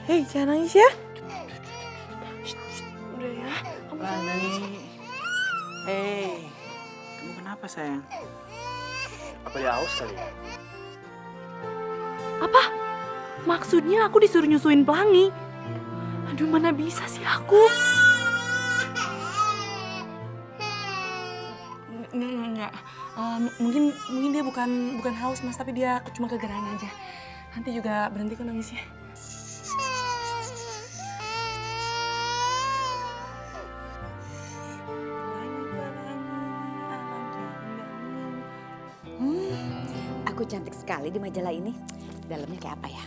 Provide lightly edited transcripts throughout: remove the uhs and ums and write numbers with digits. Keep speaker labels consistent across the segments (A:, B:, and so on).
A: Hei, jangan nangis ya. Udah ya, kamu jangan nangis.
B: Hei, kamu kenapa sayang? Apa dia haus kali ya?
A: Apa? Maksudnya aku disuruh nyusuin Pelangi? Aduh, mana bisa sih aku? Enggak. Mungkin dia bukan haus Mas, tapi dia cuma kegerahan aja. Nanti juga berhenti kok nangisnya.
C: Aku cantik sekali di majalah ini. Dalamnya kayak apa ya?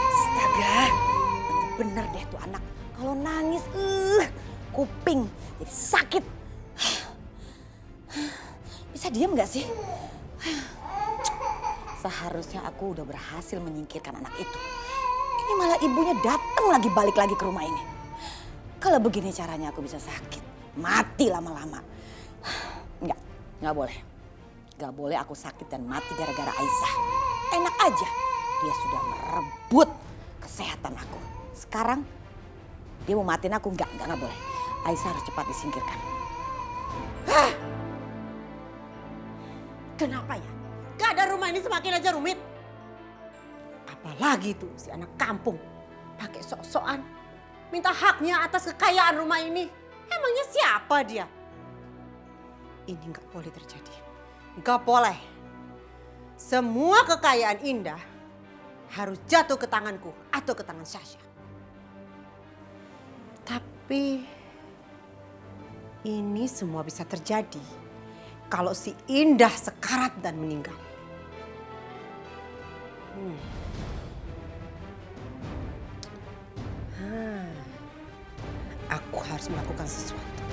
C: Astaga, bener deh tuh anak. Kalau nangis, kuping jadi sakit. Bisa diam gak sih? Seharusnya aku udah berhasil menyingkirkan anak itu. Ini malah ibunya datang lagi balik lagi ke rumah ini. Kalau begini caranya aku bisa sakit, mati lama-lama. Nggak boleh. Nggak boleh aku sakit dan mati gara-gara Aisyah. Enak aja, dia sudah merebut kesehatan aku. Sekarang dia mau matiin aku, nggak boleh. Aisyah harus cepat disingkirkan.
D: Kenapa ya? Keadaan rumah ini semakin aja rumit. Apalagi tuh si anak kampung pakai sok-sokan minta haknya atas kekayaan rumah ini. Emangnya siapa dia? Ini nggak boleh terjadi. Nggak boleh. Semua kekayaan Indah harus jatuh ke tanganku atau ke tangan Sasha. Tapi ini semua bisa terjadi kalau si Indah sekarat dan meninggal. Aku harus melakukan sesuatu.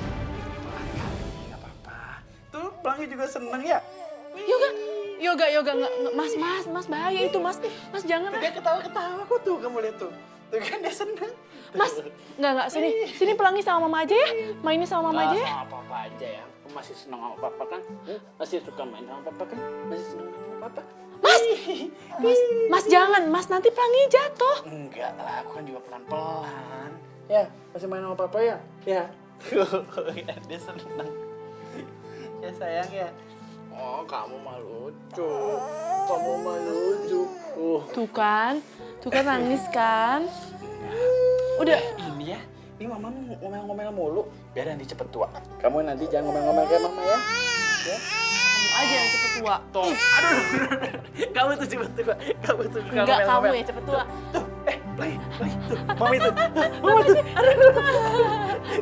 B: Gak apa-apa. Tuh, Pelangi juga seneng ya.
A: Yoga, Mas bahaya itu, Mas jangan.
B: Dia ketawa-ketawa kok tuh, kamu lihat tuh. Tuh kan dia seneng.
A: Mas, enggak, sini Pelangi sama Mama aja ya. Mainnya sama Mama aja ya.
B: Sama papa aja ya. Masih seneng sama papa kan? Masih suka main sama papa kan? Masih seneng sama papa?
A: Mas jangan, Mas nanti Pelangi jatuh.
B: Enggak lah, aku kan juga pelan-pelan. Ya, masih main sama papa ya? Ya. Dia seneng. Ya sayang ya. Oh, kamu mah lucu. Kamu mah lucu.
A: Tuh kan nangis kan. Udah.
B: Ini ya, ini mama ngomel-ngomel mulu. Biar nanti cepet tua. Kamu nanti jangan ngomel-ngomel kayak mama ya. Ya.
A: Kamu aja yang cepet tua.
B: Tuh, aduh. Kamu tuh cepet tua. Kamu tuh suka
A: Enggak, kamu
B: ngomel-ngomel.
A: ya cepet tua.
B: Tuh, lagi, tuh, mama itu. Mama tuh, aduh.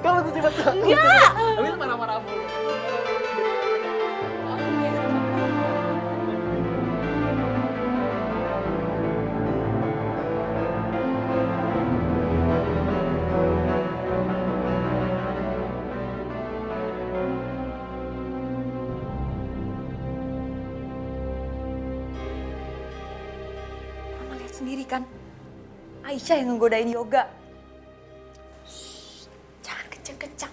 B: Kamu tuh cepet tua.
A: Enggak.
B: Kamu itu marah-marah mulu.
C: Mama lihat sendiri kan, Aisyah yang ngegodain Yoga. Shh, jangan kenceng-kenceng,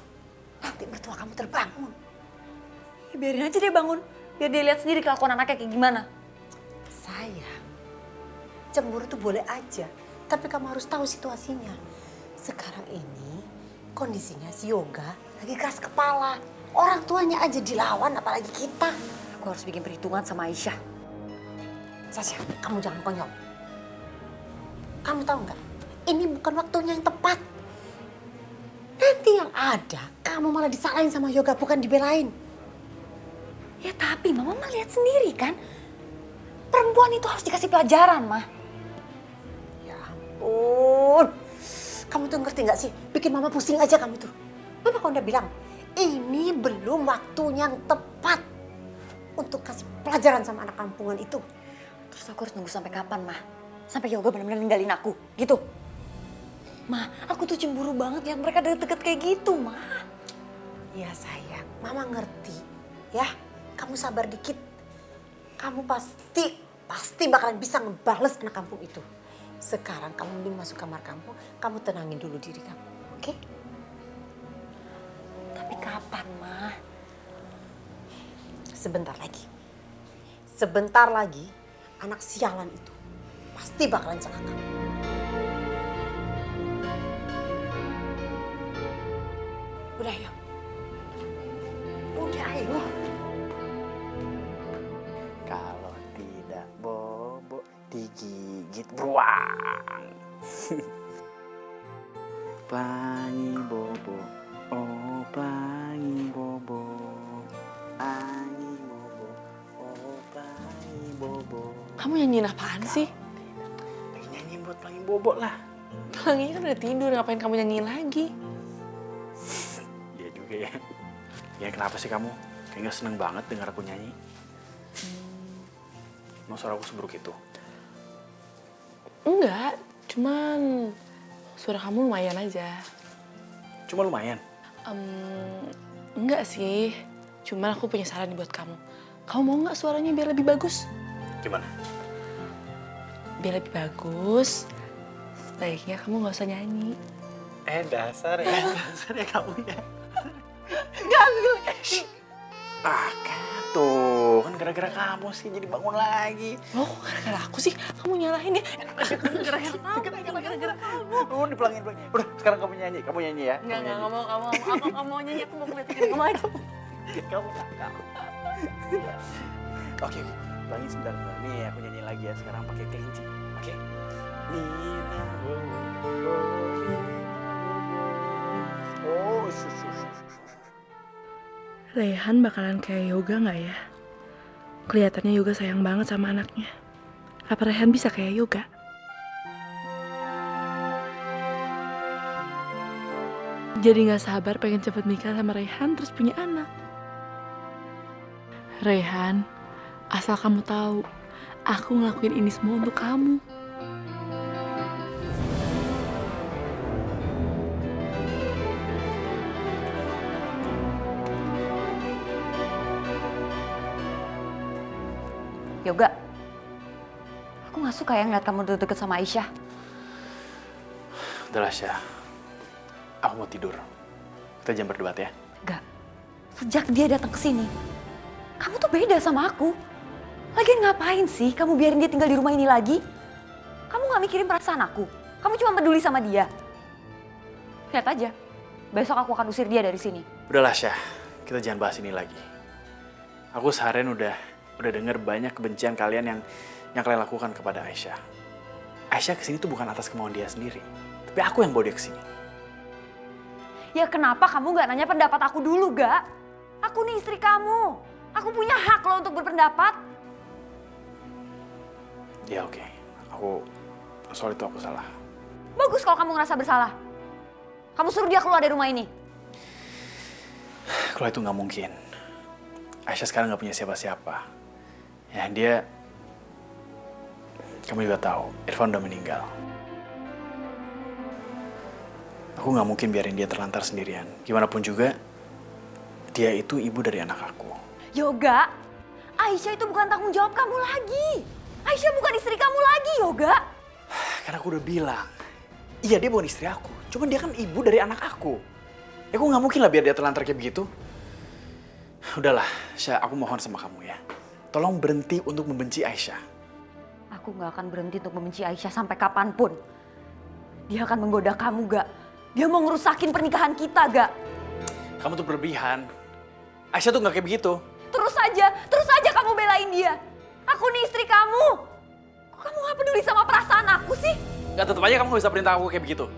C: nanti mertua kamu terbangun. Ya, biarin aja dia bangun, biar dia lihat sendiri kelakuan anaknya kayak gimana.
D: Sayang, cemburu tuh boleh aja, tapi kamu harus tahu situasinya. Sekarang ini kondisinya si Yoga lagi keras kepala. Orang tuanya aja dilawan, apalagi kita.
C: Aku harus bikin perhitungan sama Aisyah.
D: Sasha, kamu jangan konyol. Kamu tahu nggak? Ini bukan waktunya yang tepat. Nanti yang ada, kamu malah disalahin sama Yoga, bukan dibelain.
C: Ya tapi Mama lihat sendiri kan, perempuan itu harus dikasih pelajaran, Mah.
D: Ya ampun. Kamu tuh ngerti nggak sih? Bikin mama pusing aja kamu tuh. Mama kan udah bilang, ini belum waktunya yang tepat untuk kasih pelajaran sama anak kampungan itu.
C: Terus aku harus nunggu sampai kapan, Mah? Sampai Yoga benar-benar ninggalin aku, gitu? Mah, aku tuh cemburu banget lihat mereka deket-deket kayak gitu, Mah.
D: Ya sayang, mama ngerti. Ya, kamu sabar dikit. Kamu pasti bakalan bisa ngebales anak kampung itu. Sekarang kamu mending masuk kamar kamu tenangin dulu diri kamu, oke?
C: Tapi kapan, Mah?
D: Sebentar lagi. Sebentar lagi anak sialan itu pasti bakalan celaka. Udah yuk. Udah ayo.
B: Kalau tidak bobo digigit beruang. Pelangi bobo, oh pelangi bobo, pelangi bobo, oh pelangi bobo.
A: Kamu nyanyiin apaan sih?
B: Lagi nyanyiin buat pelangi bobo lah.
A: Pelangi kan udah tidur, ngapain kamu nyanyiin lagi?
B: Iya juga ya. Ya kenapa sih kamu? Kayaknya seneng banget dengar aku nyanyi. Mau suara aku seburuk itu?
A: Enggak, cuman suara kamu lumayan aja.
B: Cuma lumayan.
A: Enggak sih, cuman aku punya saran nih buat kamu. Kamu mau nggak suaranya biar lebih bagus?
B: Gimana?
A: Biar lebih bagus, sebaiknya kamu nggak usah nyanyi.
B: Dasar ya. Dasar ya kamu ya. Ah, kan tuh. Kan gara-gara kamu sih jadi bangun lagi.
A: Oh, gara-gara aku sih? Kamu nyalahin ya? Gara-gara kamu.
B: Oh, dipelangin. Udah, sekarang kamu nyanyi ya.
A: Enggak mau kamu. Aku mau nyanyi, aku mau ngeliatin kamu aja.
B: Kamu nakal. Oke. Pelangin sebentar. Nih, aku nyanyi lagi ya. Sekarang pakai kelinci. Oke? Nina. Oh,
A: Rayhan bakalan kayak Yoga nggak ya? Kelihatannya Yoga sayang banget sama anaknya. Apa Rayhan bisa kayak Yoga? Jadi nggak sabar pengen cepet nikah sama Rayhan terus punya anak. Rayhan, asal kamu tahu, aku ngelakuin ini semua untuk kamu.
C: Yoga, aku gak suka ya ngeliat kamu deket-deket sama Aisyah.
B: udah lah, Syah. Aku mau tidur. Kita jangan berdebat ya.
C: Gak, sejak dia datang ke sini, kamu tuh beda sama aku. Lagian ngapain sih kamu biarin dia tinggal di rumah ini lagi? Kamu gak mikirin perasaan aku? Kamu cuma peduli sama dia? Lihat aja, besok aku akan usir dia dari sini.
B: Udahlah, Syah. Kita jangan bahas ini lagi. Aku seharian udah denger banyak kebencian kalian yang kalian lakukan kepada Aisyah. Aisyah kesini tuh bukan atas kemauan dia sendiri. Tapi aku yang bawa dia kesini.
C: Ya kenapa kamu gak nanya pendapat aku dulu, Gak? Aku nih istri kamu. Aku punya hak loh untuk berpendapat.
B: Ya oke. Soal itu aku salah.
C: Bagus kalau kamu ngerasa bersalah. Kamu suruh dia keluar dari rumah ini.
B: Kalau itu nggak mungkin. Aisyah sekarang nggak punya siapa-siapa. Ya kamu juga tahu, Irfan udah meninggal. Aku nggak mungkin biarin dia terlantar sendirian. Gimana pun juga, dia itu ibu dari anak aku.
C: Yoga, Aisyah itu bukan tanggung jawab kamu lagi. Aisyah bukan istri kamu lagi, Yoga.
B: Karena aku udah bilang, iya dia bukan istri aku. Cuman dia kan ibu dari anak aku. Ya aku nggak mungkin lah biar dia terlantar kayak begitu. Udahlah, Syah, aku mohon sama kamu ya. Tolong berhenti untuk membenci Aisyah.
C: Aku gak akan berhenti untuk membenci Aisyah sampai kapanpun. Dia akan menggoda kamu, Gak. Dia mau ngerusakin pernikahan kita, Gak.
B: Kamu tuh berlebihan. Aisyah tuh nggak kayak begitu.
C: Terus aja kamu belain dia. Aku nih istri kamu. Kok kamu gak peduli sama perasaan aku sih?
B: Gak, tetep aja kamu gak bisa perintah aku kayak begitu.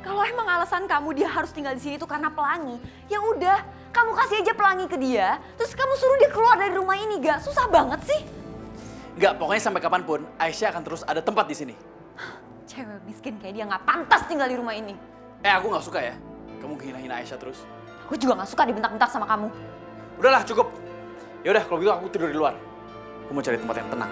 C: Kalau emang alasan kamu dia harus tinggal di sini tuh karena Pelangi, ya udah, kamu kasih aja Pelangi ke dia, terus kamu suruh dia keluar dari rumah ini, Gak? Susah banget sih.
B: Gak, pokoknya sampai kapanpun Aisyah akan terus ada tempat di sini.
C: Cewek miskin kayak dia nggak pantas tinggal di rumah ini.
B: Aku nggak suka ya, kamu hina-hina Aisyah terus.
C: Aku juga nggak suka dibentak-bentak sama kamu.
B: Udahlah, cukup. Yaudah, kalau gitu aku tidur di luar. Aku mau cari tempat yang tenang.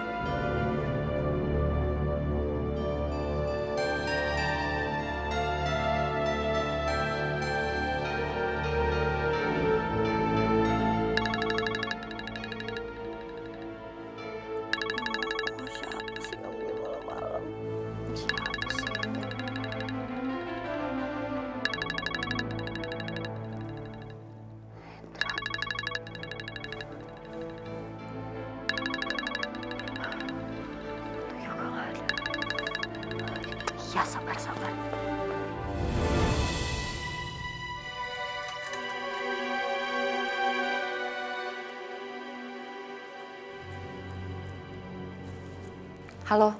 C: Halo,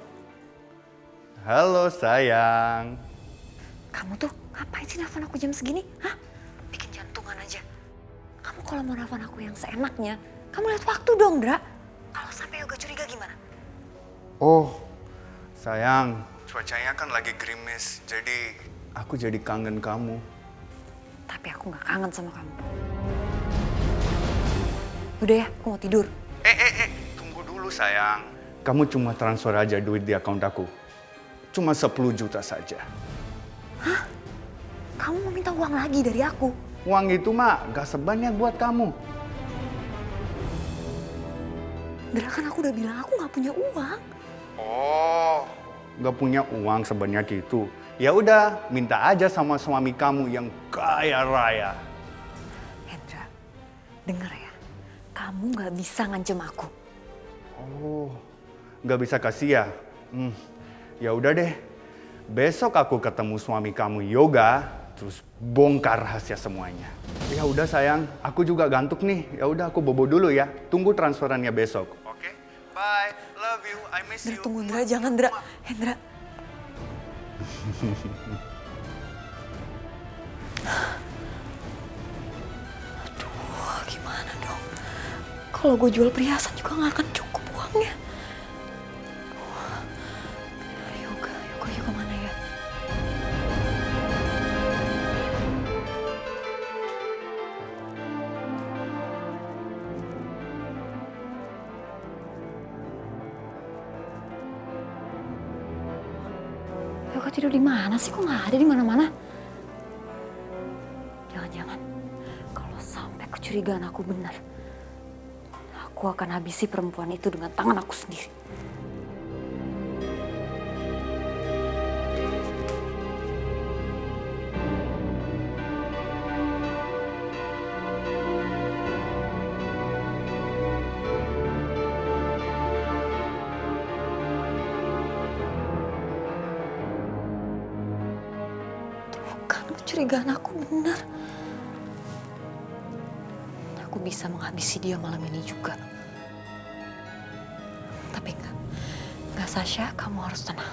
E: Halo sayang.
C: kamu tuh ngapain sih nelfon aku jam segini? Hah? Bikin jantungan aja. Kamu kalau mau nelfon aku yang seenaknya, kamu lihat waktu dong, Dra. Kalau sampai Yoga curiga gimana?
E: Oh, sayang. Cuacanya kan lagi gerimis, jadi aku jadi kangen kamu.
C: Tapi aku nggak kangen sama kamu. Udah ya, aku mau tidur.
E: Tunggu dulu sayang. Kamu cuma transfer aja duit di akun aku. Cuma 10 juta saja.
C: Kamu mau minta uang lagi dari aku?
E: Uang itu mah gak sebanyak buat kamu.
C: Dra, kan aku udah bilang aku nggak punya uang.
E: Oh, gak punya uang sebanyak itu. Ya udah, minta aja sama suami kamu yang kaya raya.
C: Hendra, denger ya. Kamu nggak bisa ngancem aku.
E: Oh, gak bisa kasih ya? Ya udah deh. Besok aku ketemu suami kamu Yoga, terus bongkar rahasia semuanya. Ya udah sayang, aku juga gantuk nih. Ya udah aku bobo dulu ya. Tunggu transferannya besok. Oke? Bye. Love you. I miss
C: Dra,
E: you.
C: tunggu Dra, jangan Dra. Hendra. Aduh, gimana dong? Kalau gue jual perhiasan juga nggak akan cukup uangnya. Yoga mana ya? Yoga tidur di mana sih? Kok nggak ada di mana-mana? Jangan-jangan kalau sampai kecurigaan aku benar, aku akan habisi perempuan itu dengan tangan aku sendiri. Bukan, kecurigaan aku benar. Aku bisa menghabisi dia malam ini juga. Tapi enggak Sasha, kamu harus tenang.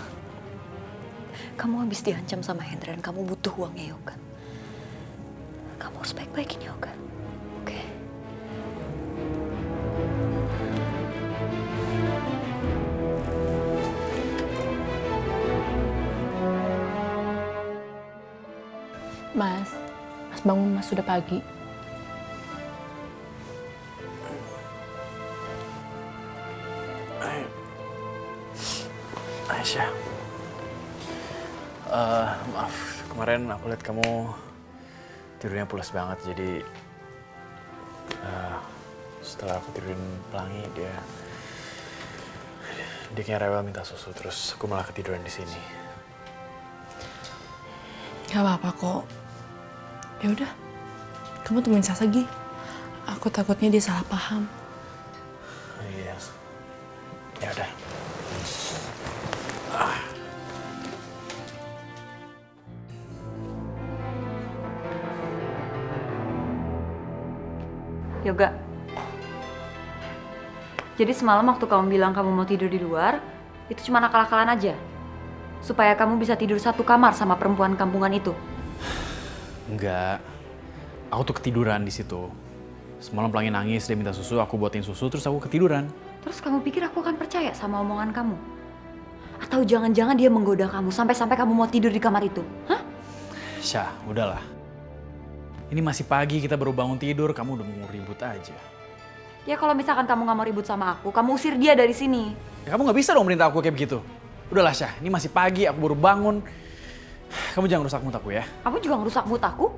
C: Kamu habis diancam sama Hendra dan kamu butuh uangnya Yoga. Kamu harus baik-baikin Yoga, oke?
A: Mas bangun mas, sudah pagi.
B: Aisyah, maaf kemarin aku lihat kamu tidurnya pulas banget, jadi setelah aku tidurin Pelangi dia kayak rewel minta susu, terus aku malah ketiduran di sini.
A: Gak apa-apa kok. Ya udah, kamu temuin Sasagi. Aku takutnya dia salah paham.
B: Iya, ya udah.
C: Yoga. Jadi semalam waktu kamu bilang kamu mau tidur di luar, itu cuma akal-akalan aja? Supaya kamu bisa tidur satu kamar sama perempuan kampungan itu?
B: Enggak, aku tuh ketiduran di situ. Semalam Pelangi nangis, dia minta susu, aku buatin susu, terus aku ketiduran.
C: Terus kamu pikir aku akan percaya sama omongan kamu? Atau jangan-jangan dia menggoda kamu sampai-sampai kamu mau tidur di kamar itu? Hah?
B: Syah, udahlah. Ini masih pagi, kita baru bangun tidur, kamu udah mau ribut aja.
C: Ya kalau misalkan kamu gak mau ribut sama aku, kamu usir dia dari sini.
B: Ya, kamu gak bisa dong merintah aku kayak begitu. Udahlah Syah, ini masih pagi, aku baru bangun. Kamu jangan rusak mood aku ya.
C: Kamu juga ngerusak mood aku?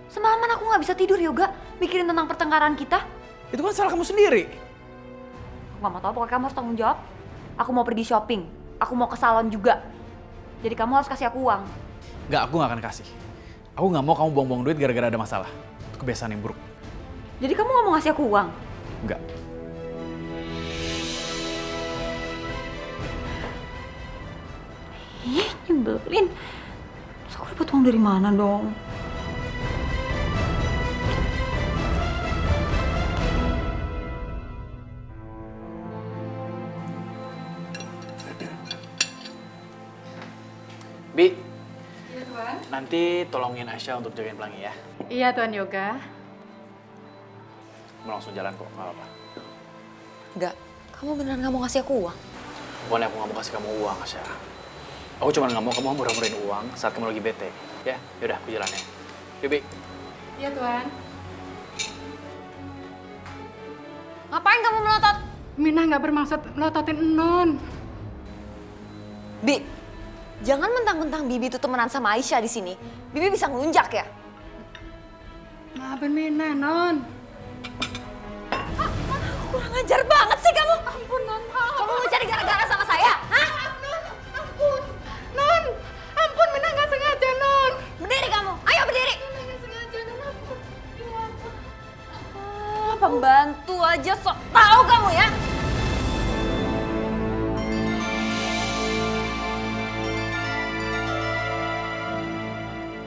C: Semalaman aku gak bisa tidur Yoga, mikirin tentang pertengkaran kita.
B: Itu kan salah kamu sendiri.
C: Aku gak mau tahu, pokoknya kamu harus tanggung jawab. Aku mau pergi shopping, aku mau ke salon juga. Jadi kamu harus kasih aku uang.
B: Gak, aku gak akan kasih. Aku gak mau kamu buang-buang duit gara-gara ada masalah. Itu kebiasaan yang buruk.
C: Jadi kamu gak mau ngasih aku uang?
B: Enggak.
C: Ih, nyebelin. Terus aku dapat uang dari mana dong?
B: Nanti tolongin Aisyah untuk jagain Pelangi ya.
F: Iya Tuan Yoga.
B: Mau langsung jalan kok, nggak apa-apa.
C: Enggak, kamu beneran gak mau ngasih aku uang?
B: Bukannya aku nggak mau kasih kamu uang, Aisyah. Aku cuma nggak mau kamu murah-murahin uang saat kamu lagi bete. Ya, yaudah aku jalan ya. Bibi.
F: Iya Tuan.
C: Ngapain kamu melotot?
F: Minah nggak bermaksud melototin Non.
C: Bi, jangan mentang-mentang Bibi itu temenan sama Aisyah di sini. Bibi bisa ngelunjak ya?
F: Maafin Minah, Non.
C: Kurang ajar banget sih kamu. Ampun, Non. Kamu mau cari gara-gara sama saya? Hah?
F: Ampun, Non. Ampun, Minah nggak sengaja, Non.
C: Berdiri kamu. Ayo berdiri.
F: Minah nggak sengaja, Non. Ampun. Ya ampun.
C: Pembantu aja sok tahu kamu ya.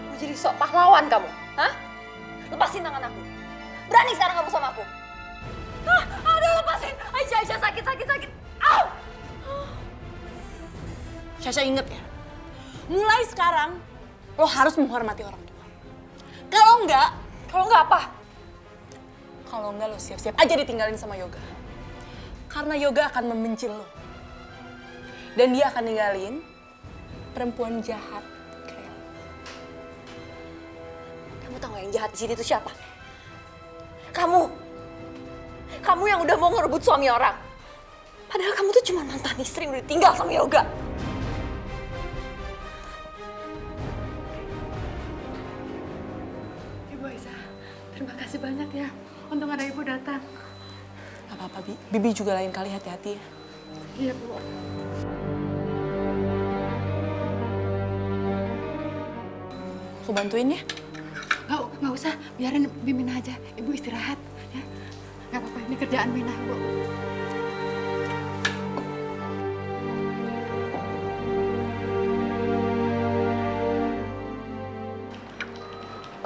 C: Mau jadi sok pahlawan kamu, hah? Lepasin tangan aku. Berani sekarang kamu sama aku. Hah? Aduh lepasin. Aisyah sakit. Au!
A: Syasha inget ya, mulai sekarang lo harus menghormati orang tua. Kalau enggak apa? Kalau enggak lo siap-siap aja ditinggalin sama Yoga. Karena Yoga akan membenci lo. Dan dia akan ninggalin perempuan jahat kayak lo.
C: Kamu tahu gak yang jahat di sini itu siapa? Kamu. Kamu yang udah mau ngerebut suami orang. Padahal kamu tuh cuma mantan istri yang udah tinggal sama Yoga.
F: Ibu Aisyah, terima kasih banyak ya. Untung ada Ibu datang.
A: Gak apa-apa, Bi. Bibi juga lain kali hati-hati ya.
F: Iya, Bu.
A: Aku bantuin ya.
F: Nggak usah, biarin Minah aja. Ibu istirahat, ya. Nggak apa-apa, ini kerjaan Minah, Bu.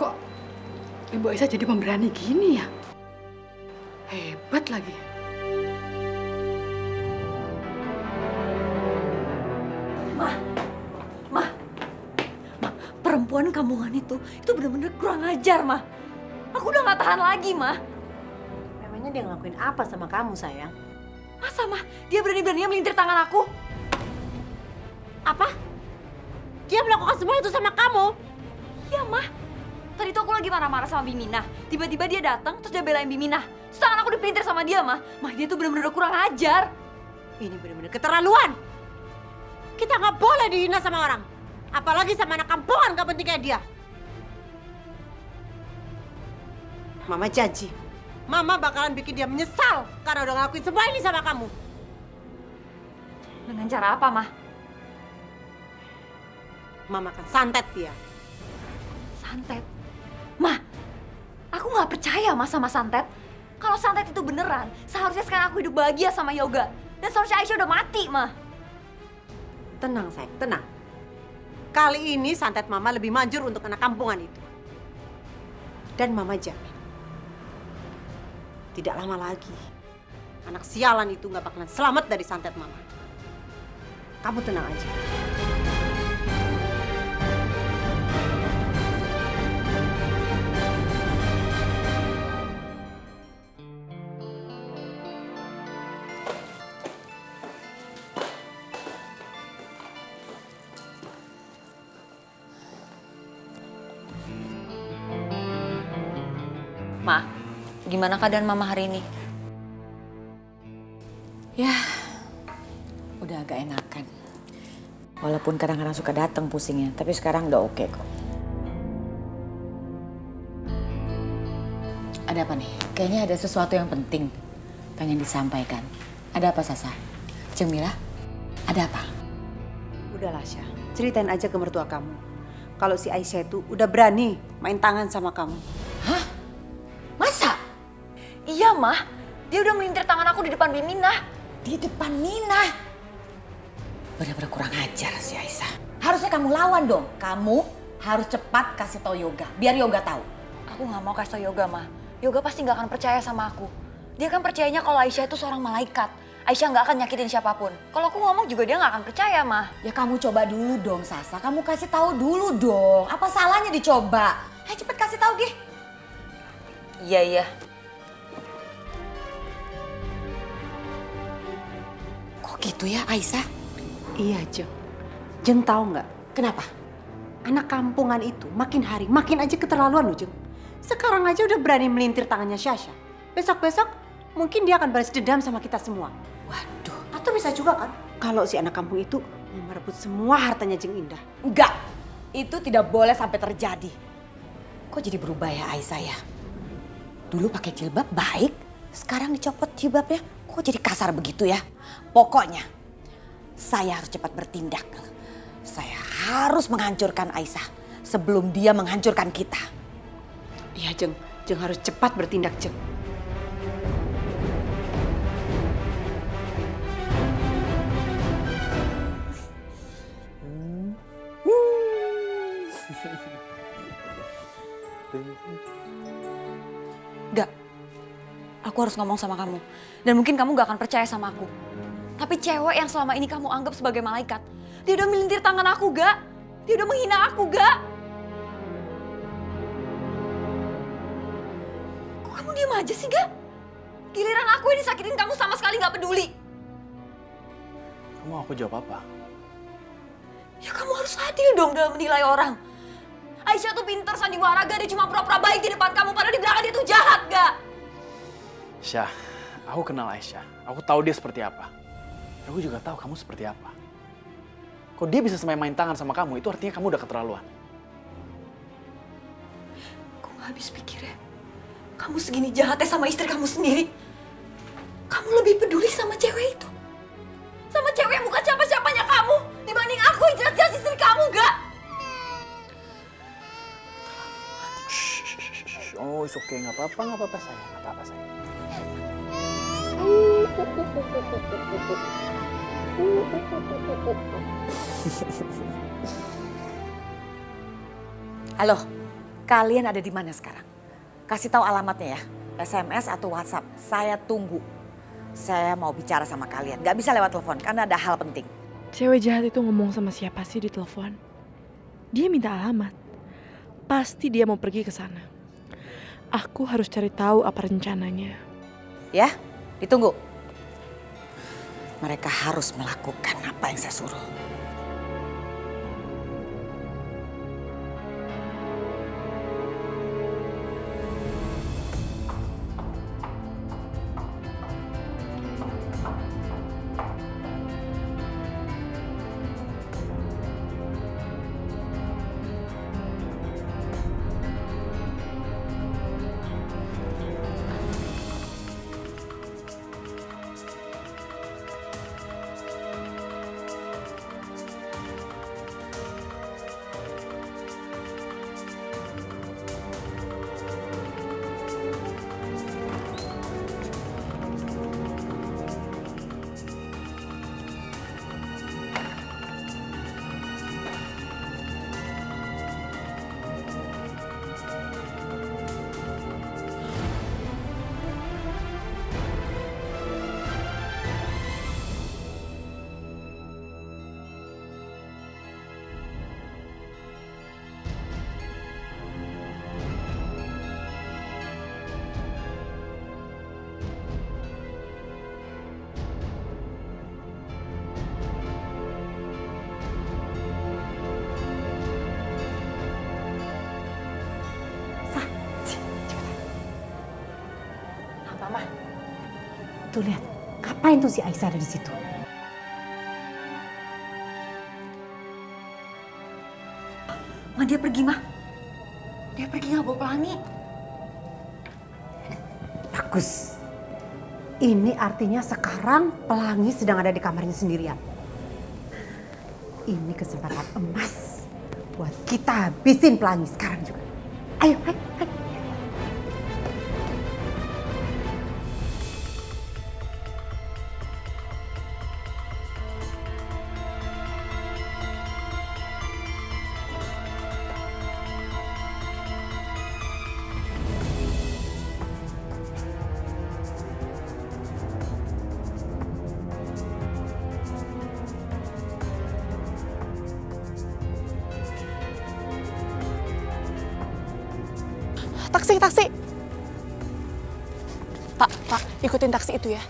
F: Kok Ibu Aisyah jadi pemberani gini ya? Hebat lagi.
C: Perempuan kampungan itu bener-bener kurang ajar, Mah. Aku udah gak tahan lagi, Mah.
D: Memangnya dia ngelakuin apa sama kamu, sayang?
C: Masa, Mah? Dia berani-beraninya melintir tangan aku.
D: Apa? Dia melakukan semua itu sama kamu?
C: Iya, Mah. Tadi tuh aku lagi marah-marah sama Biminah. Tiba-tiba dia datang, terus dia belain Biminah. Terus tangan aku dipelintir sama dia, Mah. Mah, dia tuh bener-bener kurang ajar.
D: Ini benar-benar keterlaluan. Kita nggak boleh dihina sama orang. Apalagi sama anak kampungan gak penting kayak dia. Mama janji, Mama bakalan bikin dia menyesal karena udah ngelakuin semua ini sama kamu.
C: Dengan cara apa, Mah?
D: Mama akan santet dia.
C: Santet? Mah, aku nggak percaya, Mah, sama santet. Kalau santet itu beneran, seharusnya sekarang aku hidup bahagia sama Yoga. Dan seharusnya Aisyah udah mati, Mah.
D: Tenang, sayang, tenang. Kali ini santet Mama lebih manjur untuk anak kampungan itu. Dan Mama jamin, tidak lama lagi, anak sialan itu nggak bakalan selamat dari santet Mama. Kamu tenang aja.
C: Ma, gimana keadaan Mama hari ini?
A: Ya, udah agak enakan.
C: Walaupun kadang-kadang suka datang pusingnya, tapi sekarang udah oke kok.
A: Ada apa nih? Kayaknya ada sesuatu yang penting pengen disampaikan. Ada apa, Sasa? Cemila, ada apa?
D: Udahlah, Syah. Ceritain aja ke mertua kamu. Kalau si Aisyah itu udah berani main tangan sama kamu.
C: Hah? Masa? Iya, Mah. Dia udah melintir tangan aku di depan Biminah.
A: Di depan Minah. Benar-benar kurang ajar si Aisyah. Harusnya kamu lawan dong. Kamu harus cepat kasih tahu Yoga, biar Yoga tahu.
C: Aku nggak mau kasih tau Yoga, Mah. Yoga pasti nggak akan percaya sama aku. Dia kan percayanya kalau Aisyah itu seorang malaikat.
G: Aisyah nggak akan nyakitin siapapun. Kalau aku ngomong juga dia nggak akan percaya, Mah.
C: Ya kamu coba dulu dong, Sasa. Kamu kasih tahu dulu dong. Apa salahnya dicoba? Ayo cepet kasih tahu, Gih.
G: Iya.
C: Kok gitu ya, Aisyah?
D: Iya, Jeng. Jeng tahu nggak?
C: Kenapa?
D: Anak kampungan itu makin hari makin aja keterlaluan loh, Jeng. Sekarang aja udah berani melintir tangannya Syasha. Besok-besok mungkin dia akan balas dendam sama kita semua.
C: Waduh.
D: Atau bisa juga kan kalau si anak kampung itu mau merebut semua hartanya Jeng Indah.
C: Enggak. Itu tidak boleh sampai terjadi. Kok jadi berubah ya, Aisyah ya? Dulu pakai jilbab baik, sekarang dicopot jilbabnya. Kok jadi kasar begitu ya? Pokoknya saya harus cepat bertindak. Saya harus menghancurkan Aisyah sebelum dia menghancurkan kita.
D: Iya, Jeng. Jeng harus cepat bertindak, Jeng.
G: Gak. Aku harus ngomong sama kamu. Dan mungkin kamu gak akan percaya sama aku. Tapi cewek yang selama ini kamu anggap sebagai malaikat, dia udah melintir tangan aku, Gak. Dia udah menghina aku, Gak. Kok kamu diem aja sih, Gak? Giliran aku yang disakitin kamu sama sekali gak peduli.
B: Kamu mau aku jawab apa?
G: Ya kamu harus adil dong dalam menilai orang. Aisyah tuh pintar sandiwara, Gak. Dia cuma pura-pura baik di depan kamu, padahal di belakang dia tuh jahat, Gak.
B: Syah, aku kenal Aisyah. Aku tahu dia seperti apa. Aku juga tahu kamu seperti apa. Kok dia bisa main tangan sama kamu, itu artinya kamu udah keterlaluan.
G: Kok gak habis pikir ya? Kamu segini jahatnya sama istri kamu sendiri. Kamu lebih peduli sama cewek itu. Sama cewek yang bukan siapa-siapanya kamu. Dibanding aku yang jelas-jelas istri kamu, Gak.
B: Oh, it's okay. Nggak apa-apa sayang. Nggak apa-apa sayang.
C: Halo, kalian ada di mana sekarang? Kasih tahu alamatnya ya, SMS atau WhatsApp. Saya tunggu. Saya mau bicara sama kalian. Gak bisa lewat telepon karena ada hal penting.
H: Cewek jahat itu ngomong sama siapa sih di telepon? Dia minta alamat. Pasti dia mau pergi ke sana. Aku harus cari tahu apa rencananya.
C: Ya, ditunggu. Mereka harus melakukan apa yang saya suruh.
D: Tuh lihat, ngapain tuh si Aisyah ada di situ?
G: Ma, dia pergi, Ma. Dia pergi nggak bawa pelangi.
D: Bagus. Ini artinya sekarang Pelangi sedang ada di kamarnya sendirian. Ini kesempatan emas buat kita habisin Pelangi sekarang juga. Ayo, ayo, ayo.
A: taksi. Pak, ikutin taksi itu ya.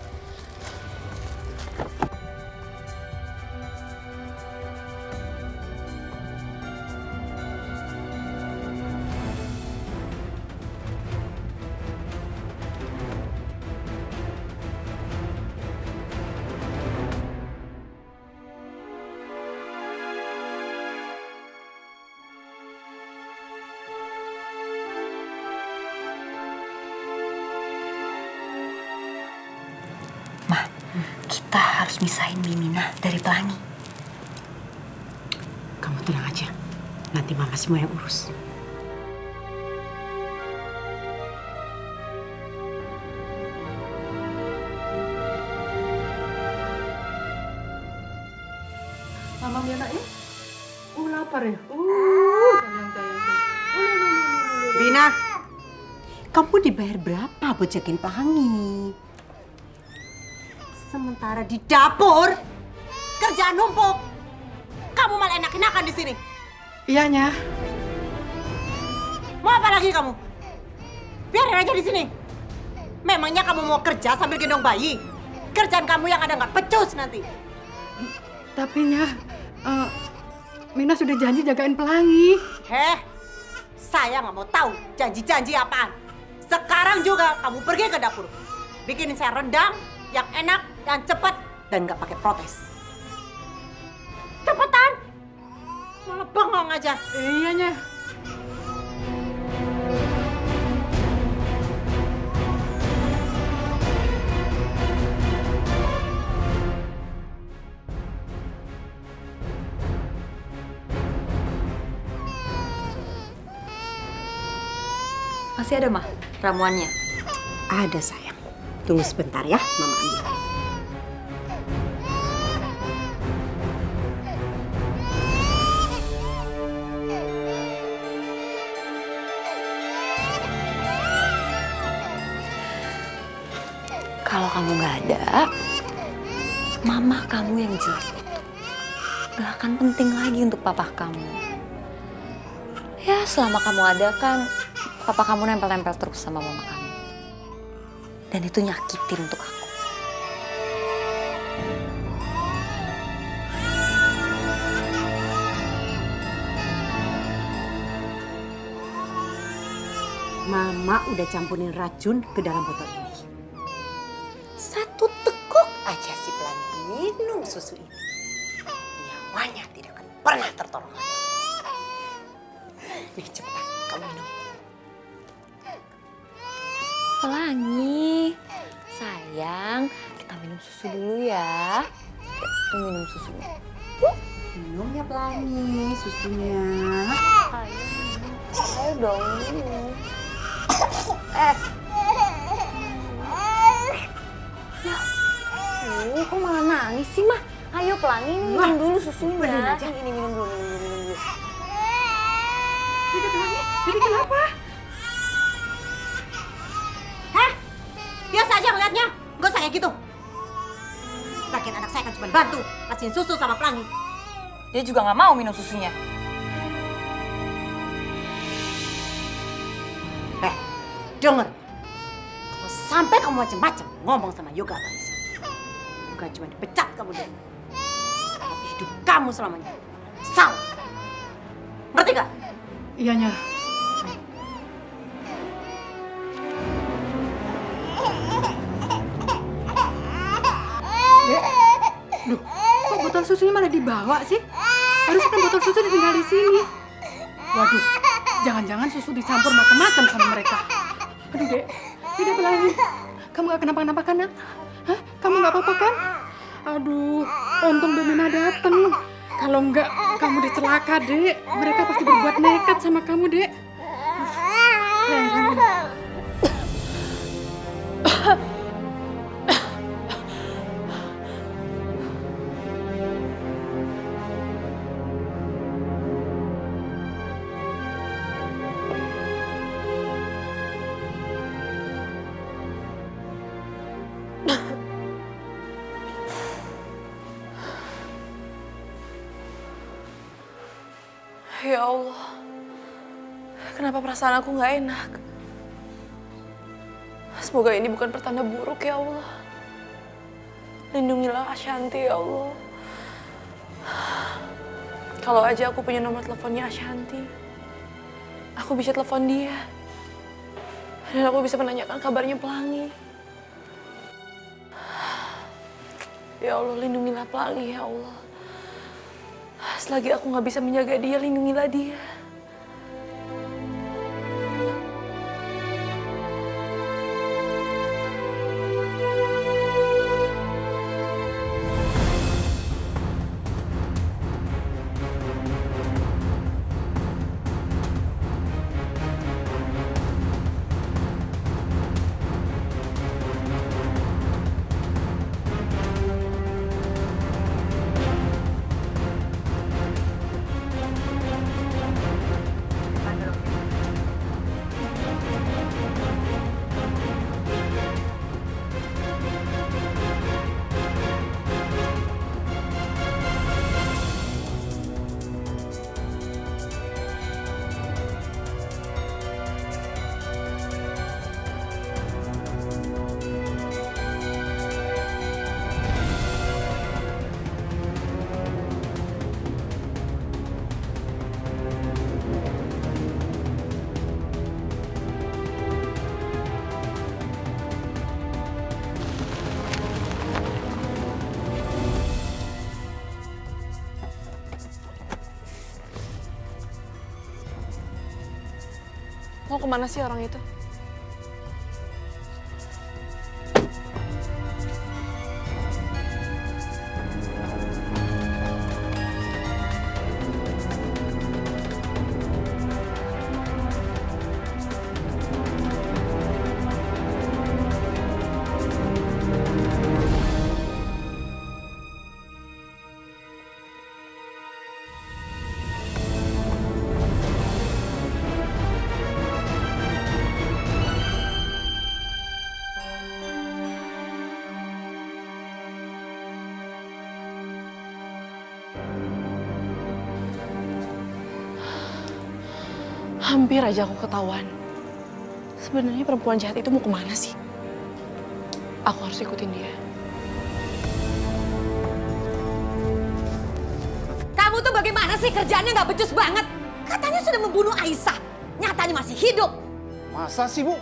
G: Kita harus misahin Mimina dari Pelangi.
D: Kamu tenang aja. Nanti mama semua yang urus.
H: Mama Miana lapar ya?
D: Bina, kamu dibayar berapa buat jagain Pelangi? Sementara di dapur, kerjaan numpuk. Kamu malah enak-enakan di sini.
H: Iya, Nya.
D: Mau apa lagi kamu? Biarin aja di sini. Memangnya kamu mau kerja sambil gendong bayi? Kerjaan kamu yang ada nggak pecus nanti.
H: Tapi, Nya, Mina sudah janji jagain Pelangi.
D: Saya nggak mau tahu janji-janji apaan. Sekarang juga kamu pergi ke dapur. Bikinin saya rendang yang enak, yang cepat, dan nggak pakai protes. Cepetan! Malah bengong aja.
H: Iya, Nya.
G: Masih ada, Mah, ramuannya?
D: Ada sayang. Tunggu sebentar ya, Mama ambil.
G: Kalau kamu nggak ada, mama kamu yang jelek itu nggak akan penting lagi untuk papa kamu. Ya, selama kamu ada kan, papa kamu nempel-nempel terus sama mama kamu. Dan itu nyakitin untuk aku.
D: Mama udah campurin racun ke dalam botol ini. Satu tekuk aja si Pelangi minum susu ini. Nyawanya tidak akan pernah tertolong lagi. Nih cepetan, kamu minum.
G: Pelangi, sayang, kita minum susu dulu ya. Tuh minum susunya.
D: Minum ya Pelangi susunya.
G: Ayo dong minum. Kok malah nangis sih, Mah? Ayo Pelangi, minum dulu susunya. Ini minum dulu.
H: Jadi kenapa?
D: Biasa aja ngeliatnya, nggak usah kayak gitu. Lagian anak saya kan cuma bantu kasihin susu sama Pelangi.
G: Dia juga nggak mau minum susunya.
D: Dengar, kalau sampai kamu macam-macam ngomong sama Yoga Laisa, bukan cuma dipecat kamu deh, tapi hidup kamu selamanya salah. Ngerti gak?
H: Iya, Nya. Duh, kok botol susunya malah dibawa sih? Harusnya kan botol susu ditinggal di sini. Waduh, jangan-jangan susu dicampur macam-macam sama mereka. Aduh, Dek. Tidak, Pelangi. Kamu gak kenapa-kenapa kan, Nak? Hah? Kamu gak apa-apa kan? Aduh, untung Bimina dateng. Kalau enggak, kamu dicelaka, Dek. Mereka pasti berbuat nekat sama kamu, Dek. Sayang.
A: Ya Allah, kenapa perasaan aku nggak enak? Semoga ini bukan pertanda buruk ya Allah. Lindungilah Ashanti ya Allah. Kalau aja aku punya nomor teleponnya Ashanti, aku bisa telepon dia. Dan aku bisa menanyakan kabarnya Pelangi. Ya Allah, lindungilah Pelangi ya Allah. Selagi aku gak bisa menjaga dia, lindungilah dia. Mau kemana sih orang itu? Hampir aja aku ketahuan. Sebenarnya perempuan jahat itu mau kemana sih? Aku harus ikutin dia.
C: Kamu tuh bagaimana sih, kerjaannya nggak becus banget? Katanya sudah membunuh Aisyah, nyatanya masih hidup.
I: Masa sih, Bu?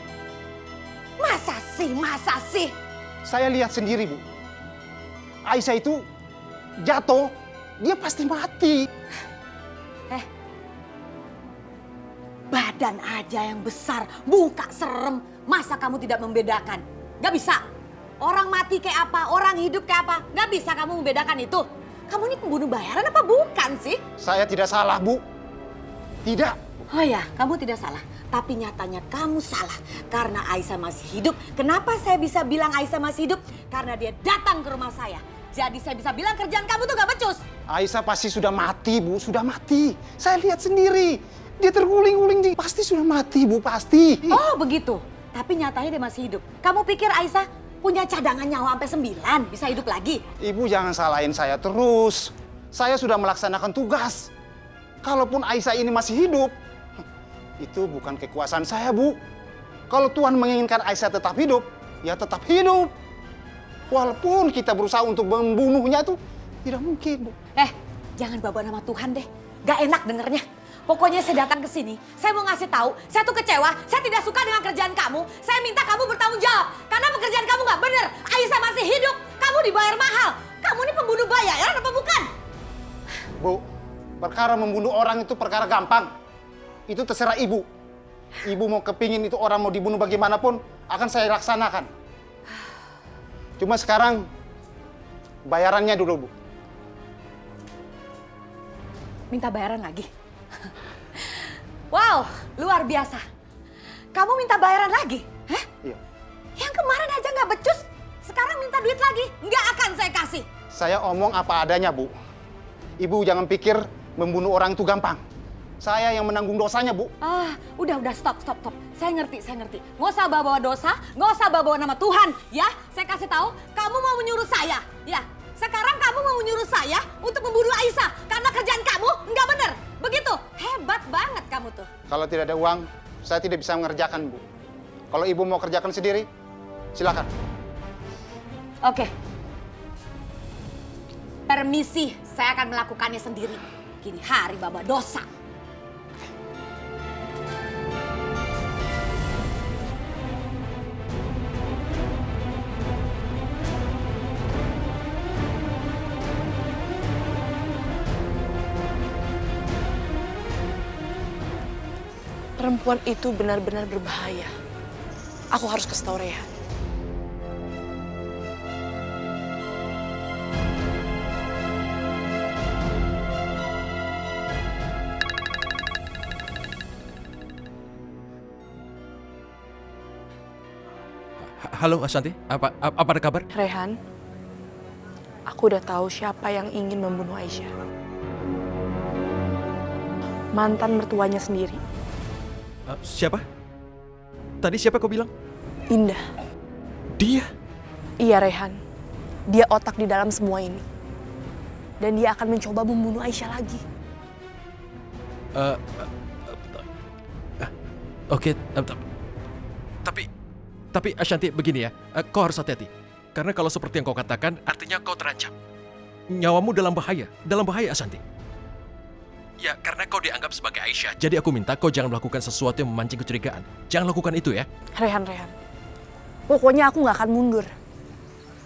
C: Masa sih?
I: Saya lihat sendiri, Bu. Aisyah itu jatuh, dia pasti mati.
C: Badan aja yang besar, muka serem. Masa kamu tidak membedakan? Gak bisa. Orang mati kayak apa, orang hidup kayak apa. Gak bisa kamu membedakan itu. Kamu ini pembunuh bayaran apa bukan sih?
I: Saya tidak salah, Bu. Tidak.
C: Oh ya, kamu tidak salah. Tapi nyatanya kamu salah. Karena Aisyah masih hidup. Kenapa saya bisa bilang Aisyah masih hidup? Karena dia datang ke rumah saya. Jadi saya bisa bilang kerjaan kamu tuh gak becus.
I: Aisyah pasti sudah mati, Bu. Sudah mati. Saya lihat sendiri. Dia terguling-guling. Pasti sudah mati, Bu. Pasti.
C: Oh begitu. Tapi nyatanya dia masih hidup. Kamu pikir Aisyah punya cadangan nyawa sampai 9 bisa hidup lagi?
I: Ibu jangan salahin saya terus. Saya sudah melaksanakan tugas. Kalaupun Aisyah ini masih hidup, itu bukan kekuasaan saya, Bu. Kalau Tuhan menginginkan Aisyah tetap hidup, ya tetap hidup. Walaupun kita berusaha untuk membunuhnya itu tidak mungkin, Bu.
C: Jangan bawa nama Tuhan deh. Gak enak dengernya. Pokoknya saya datang ke sini, saya mau ngasih tahu, saya tuh kecewa, saya tidak suka dengan kerjaan kamu. Saya minta kamu bertanggung jawab, karena pekerjaan kamu nggak bener. Aisyah masih hidup, kamu dibayar mahal. Kamu ini pembunuh bayaran apa bukan?
I: Bu, perkara membunuh orang itu perkara gampang. Itu terserah Ibu. Ibu mau kepingin itu orang mau dibunuh bagaimanapun, akan saya laksanakan. Cuma sekarang, bayarannya dulu, Bu.
C: Minta bayaran lagi? Wow, luar biasa. Kamu minta bayaran lagi? Hah?
I: Iya.
C: Yang kemarin aja nggak becus, sekarang minta duit lagi? Nggak akan saya kasih.
I: Saya omong apa adanya, Bu. Ibu jangan pikir membunuh orang itu gampang. Saya yang menanggung dosanya, Bu.
C: Udah, stop. Saya ngerti. Nggak usah bawa dosa, nggak usah bawa nama Tuhan, ya. Saya kasih tahu, kamu mau menyuruh saya, ya. Sekarang kamu mau menyuruh saya untuk membunuh Aisyah karena kerjaan kamu nggak bener. Begitu, hebat banget kamu tuh.
I: Kalau tidak ada uang, saya tidak bisa mengerjakan, Bu. Kalau Ibu mau kerjakan sendiri, Silakan.
C: Oke. Permisi, saya akan melakukannya sendiri. Gini hari baba dosa.
A: Perempuan itu benar-benar berbahaya. Aku harus kasih tau Rehan.
J: Halo Ashanti, apa ada kabar?
A: Rehan, aku udah tahu siapa yang ingin membunuh Aisyah. Mantan mertuanya sendiri.
J: Siapa? Tadi siapa kau bilang?
A: Indah.
J: Dia?
A: Iya Rehan, dia otak di dalam semua ini. Dan dia akan mencoba membunuh Aisyah lagi.
J: Oke, tapi Ashanti begini ya, kau harus hati-hati. Karena kalau seperti yang kau katakan, artinya kau terancam. Nyawamu dalam bahaya Ashanti. Ya, karena kau dianggap sebagai Aisyah, jadi aku minta kau jangan melakukan sesuatu yang memancing kecurigaan. Jangan lakukan itu ya.
A: Rehan. Pokoknya aku gak akan mundur.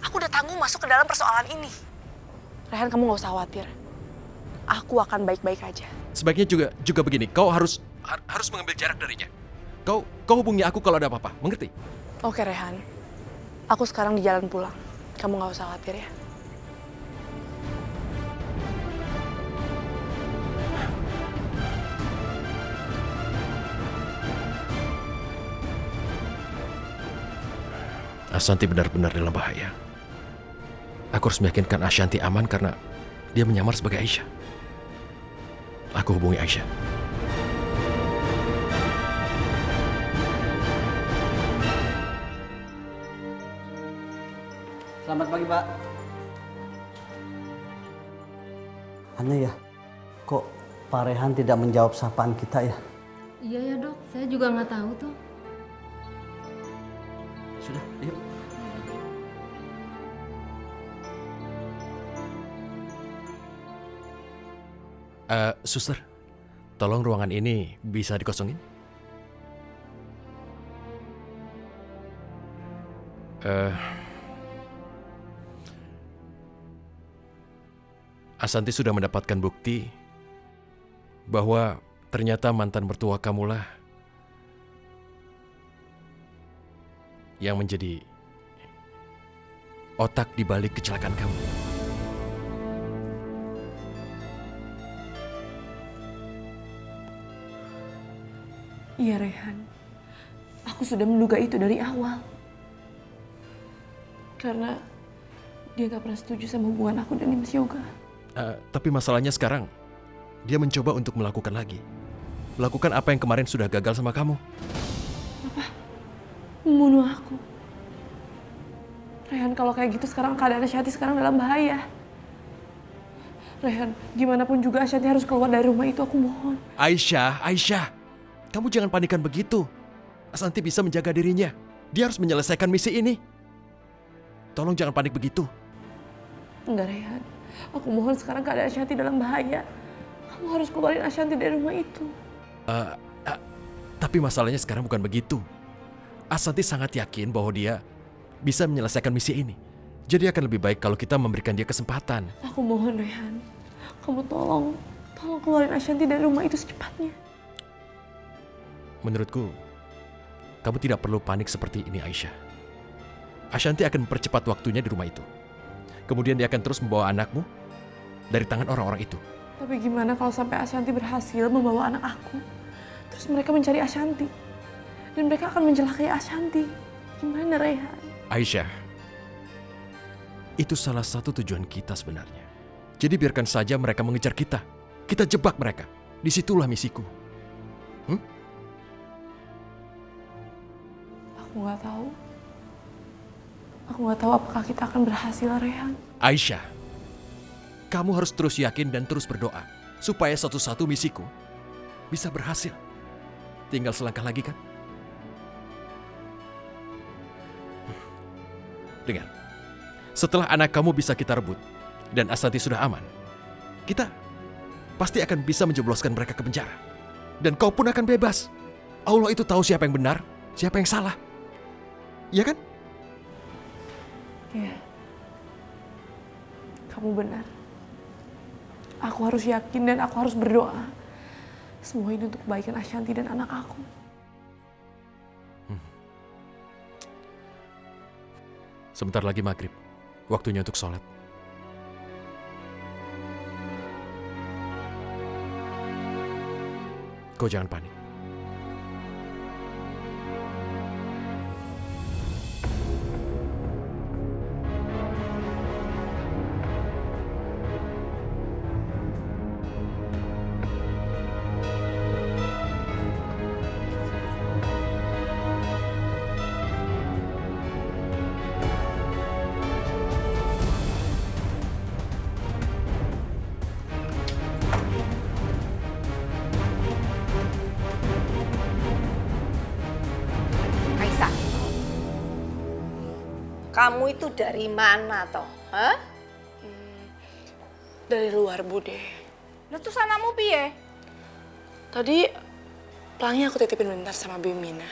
A: Aku udah tangguh masuk ke dalam persoalan ini. Rehan, kamu gak usah khawatir. Aku akan baik-baik aja.
J: Sebaiknya juga begini, kau harus mengambil jarak darinya. Kau hubungi aku kalau ada apa-apa, mengerti?
A: Oke Rehan, aku sekarang di jalan pulang. Kamu gak usah khawatir ya.
J: Ashanti benar-benar dalam bahaya. Aku harus meyakinkan Ashanti aman karena dia menyamar sebagai Aisyah. Aku hubungi Aisyah.
B: Selamat pagi, Pak. Aneh ya, kok Pak Rehan tidak menjawab sapaan kita ya?
K: Iya ya dok, saya juga nggak tahu tuh.
B: Sudah, yuk.
J: Suster, tolong ruangan ini bisa dikosongin? Ashanti sudah mendapatkan bukti bahwa ternyata mantan mertua kamulah yang menjadi otak di balik kecelakaan kamu.
A: Iya Rehan, aku sudah menduga itu dari awal. Karena dia gak pernah setuju sama hubungan aku dan Mas Yoga.
J: Tapi masalahnya sekarang, dia mencoba untuk melakukan lagi. Melakukan apa yang kemarin sudah gagal sama kamu.
A: Apa? Membunuh aku? Rehan, kalau kayak gitu sekarang keadaan Ashanti sekarang dalam bahaya. Rehan, gimana pun juga Ashanti harus keluar dari rumah itu, aku mohon.
J: Aisyah. Kamu jangan panikan begitu. Ashanti bisa menjaga dirinya. Dia harus menyelesaikan misi ini. Tolong jangan panik begitu.
A: Enggak, Rehan. Aku mohon sekarang keadaan Ashanti dalam bahaya. Kamu harus keluarin Ashanti dari rumah itu.
J: Tapi masalahnya sekarang bukan begitu. Ashanti sangat yakin bahwa dia bisa menyelesaikan misi ini. Jadi akan lebih baik kalau kita memberikan dia kesempatan.
A: Aku mohon, Rehan. Kamu tolong keluarin Ashanti dari rumah itu secepatnya.
J: Menurutku, kamu tidak perlu panik seperti ini, Aisyah. Ashanti akan mempercepat waktunya di rumah itu. Kemudian dia akan terus membawa anakmu dari tangan orang-orang itu.
A: Tapi gimana kalau sampai Ashanti berhasil membawa anak aku? Terus mereka mencari Ashanti. Dan mereka akan mencelakai Ashanti. Gimana, Rehan?
J: Aisyah, itu salah satu tujuan kita sebenarnya. Jadi biarkan saja mereka mengejar kita. Kita jebak mereka. Disitulah misiku.
A: Aku nggak tahu. Aku nggak tahu apakah kita akan berhasil, Rehan.
J: Aisyah, kamu harus terus yakin dan terus berdoa supaya satu-satu misiku bisa berhasil. Tinggal selangkah lagi kan? dengar. Setelah anak kamu bisa kita rebut dan Asanti sudah aman, kita pasti akan bisa menjebloskan mereka ke penjara. Dan kau pun akan bebas. Allah itu tahu siapa yang benar, siapa yang salah. Iya kan?
A: Iya. Kamu benar. Aku harus yakin dan aku harus berdoa. Semua ini untuk kebaikan Ashanti dan anak aku.
J: Sebentar lagi maghrib. Waktunya untuk sholat. Kau jangan panik.
D: Aisyah, kamu itu dari mana toh? Hah?
A: Dari luar, Bude.
D: Lah terus anakmu piye?
A: Tadi Pelangi aku titipin bentar sama Bimina.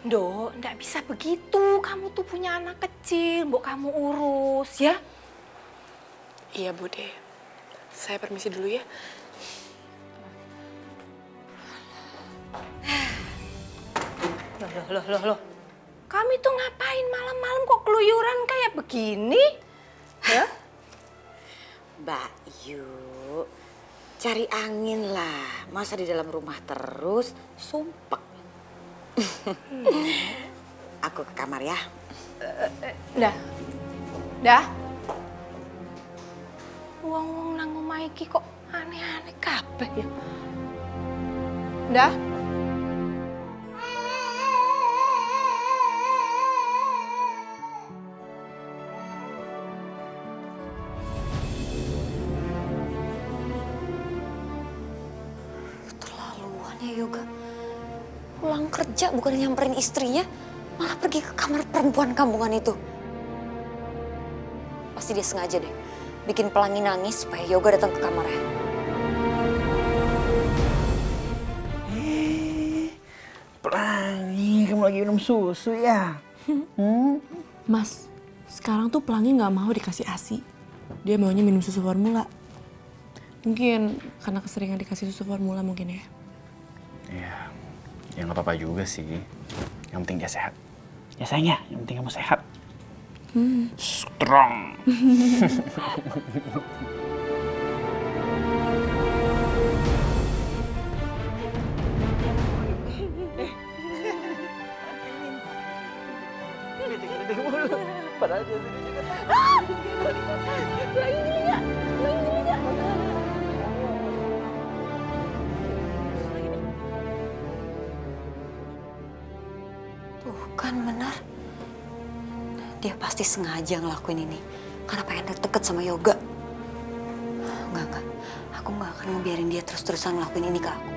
D: Duh, ndak bisa begitu. Kamu tuh punya anak kecil, mbok kamu urus ya.
A: Iya, Bude. Saya permisi dulu ya.
D: Loh. Kami tuh ngapain malam-malam kok keluyuran kayak begini? Ya?
C: Mbak Yu, cari angin lah. Masa di dalam rumah terus, sumpek. Aku ke kamar ya.
D: Dah. Wong-wong nang omah iki kok aneh-aneh kabeh ya. Dah.
G: Yoga pulang kerja bukan nyamperin istrinya, malah pergi ke kamar perempuan kampungan itu. Pasti dia sengaja deh bikin Pelangi nangis supaya Yoga datang ke kamarnya.
B: Pelangi, kamu lagi minum susu ya?
A: Mas, sekarang tuh Pelangi nggak mau dikasih ASI. Dia maunya minum susu formula. Mungkin karena keseringan dikasih susu formula mungkin ya.
B: Ya nggak apa-apa juga sih. Yang penting dia sehat. Ya sayang ya, yang penting kamu sehat. Strong. Padahal dia juga.
G: Tuh kan benar. Dia pasti sengaja ngelakuin ini karena pengen deket sama Yoga. Enggak. Aku nggak akan ngebiarin dia terus-terusan ngelakuin ini ke aku.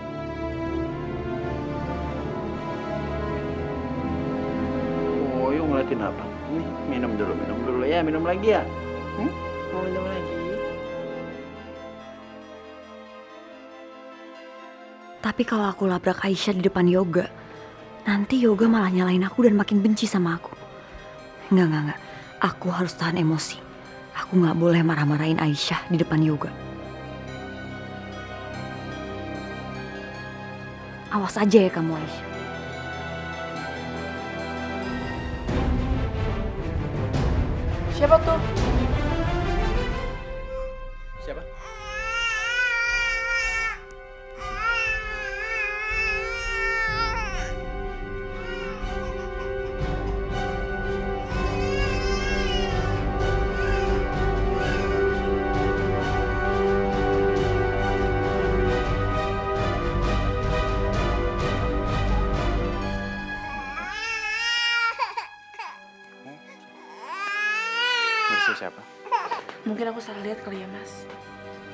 B: Oh, yuk ngeliatin apa? Nih, minum dulu ya, minum lagi ya. Mau minum lagi?
G: Tapi kalau aku labrak Aisyah di depan Yoga, nanti Yoga malah nyalain aku dan makin benci sama aku. Enggak. Aku harus tahan emosi. Aku nggak boleh marah-marahin Aisyah di depan Yoga. Awas aja ya kamu, Aisyah.
A: Siapa tuh?
B: Siapa? Siapa?
A: Mungkin aku salah lihat kali ya, Mas.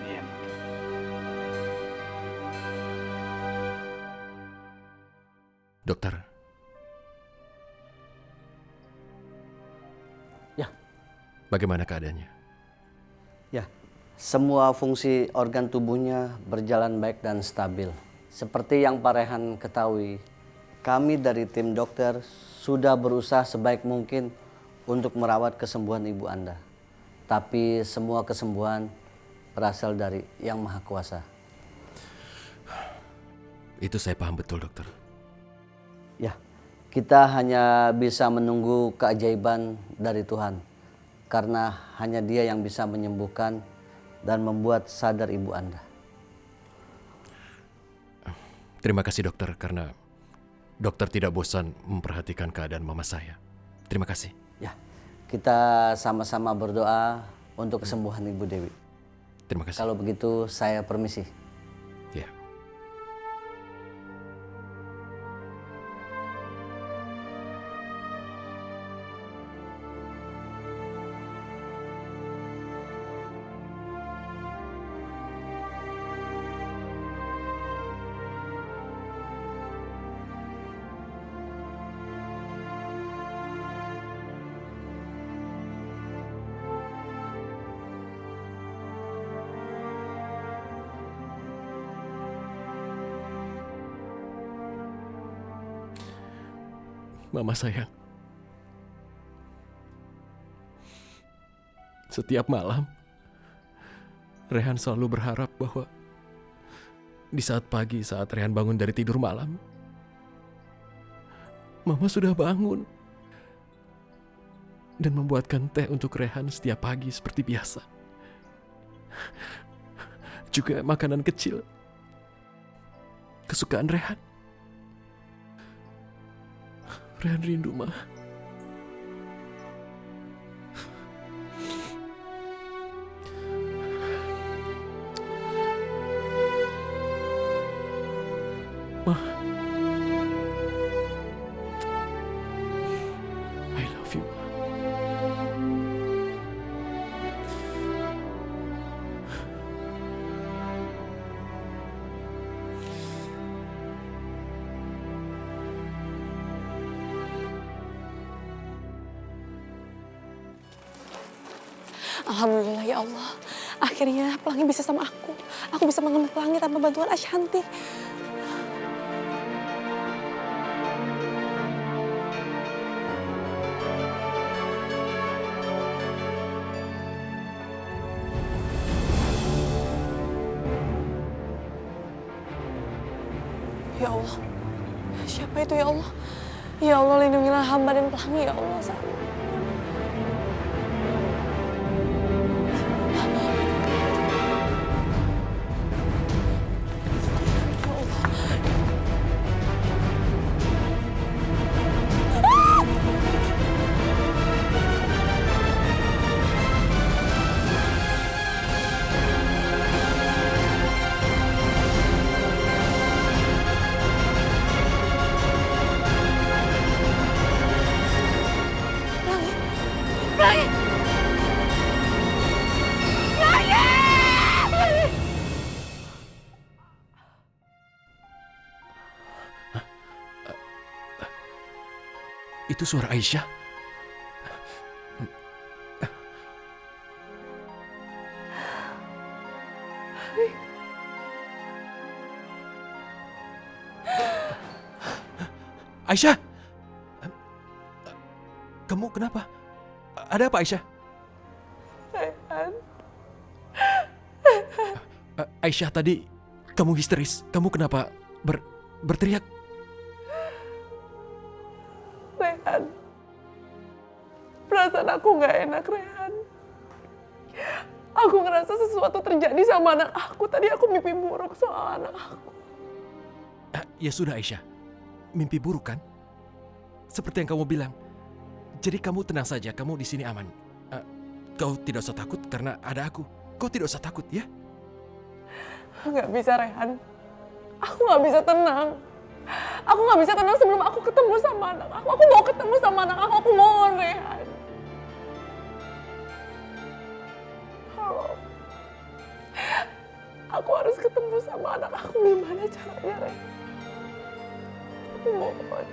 B: Iya.
J: Dokter.
B: Ya,
J: bagaimana keadaannya?
L: Ya, semua fungsi organ tubuhnya berjalan baik dan stabil. Seperti yang Pak Rehan ketahui, kami dari tim dokter sudah berusaha sebaik mungkin untuk merawat kesembuhan ibu Anda. Tapi semua kesembuhan berasal dari Yang Maha Kuasa.
J: Itu saya paham betul, dokter.
L: Ya, kita hanya bisa menunggu keajaiban dari Tuhan. Karena hanya Dia yang bisa menyembuhkan dan membuat sadar ibu Anda.
J: Terima kasih dokter, karena dokter tidak bosan memperhatikan keadaan mama saya. Terima kasih.
L: Ya, kita sama-sama berdoa untuk kesembuhan Ibu Dewi.
J: Terima kasih.
L: Kalau begitu saya permisi.
J: Ya. Mama sayang, setiap malam Rehan selalu berharap bahwa di saat pagi, saat Rehan bangun dari tidur malam, Mama sudah bangun dan membuatkan teh untuk Rehan setiap pagi seperti biasa. Juga makanan kecil kesukaan Rehan. Rehan rindu, Ma. Ma. I love you, Ma.
A: Alhamdulillah ya Allah. Akhirnya Pelangi bisa sama aku. Aku bisa mengemuk Pelangi tanpa bantuan Ashanti. Ya Allah. Siapa itu ya Allah? Ya Allah, lindungilah hamba dan Pelangi ya Allah.
J: Itu suara Aisyah. Aisyah! Kamu kenapa? Ada apa, Aisyah?
A: Rehan.
J: Aisyah, tadi kamu histeris. Kamu kenapa berteriak?
A: Rehan. Perasaan aku gak enak, Rehan. Aku ngerasa sesuatu terjadi sama anak aku. Tadi aku mimpi buruk soal anak aku.
J: Ya sudah, Aisyah. Mimpi buruk kan? Seperti yang kamu bilang. Jadi kamu tenang saja, kamu di sini aman. Kau tidak usah takut karena ada aku. Kau tidak usah takut, ya?
A: Gak bisa, Rehan. Aku gak bisa tenang. Aku gak bisa tenang sebelum aku ketemu sama anak aku. Aku mau ketemu sama anak aku. Aku mohon, Rehan. Halo. Aku harus ketemu sama anak aku. Gimana caranya, Rehan? Aku mohon.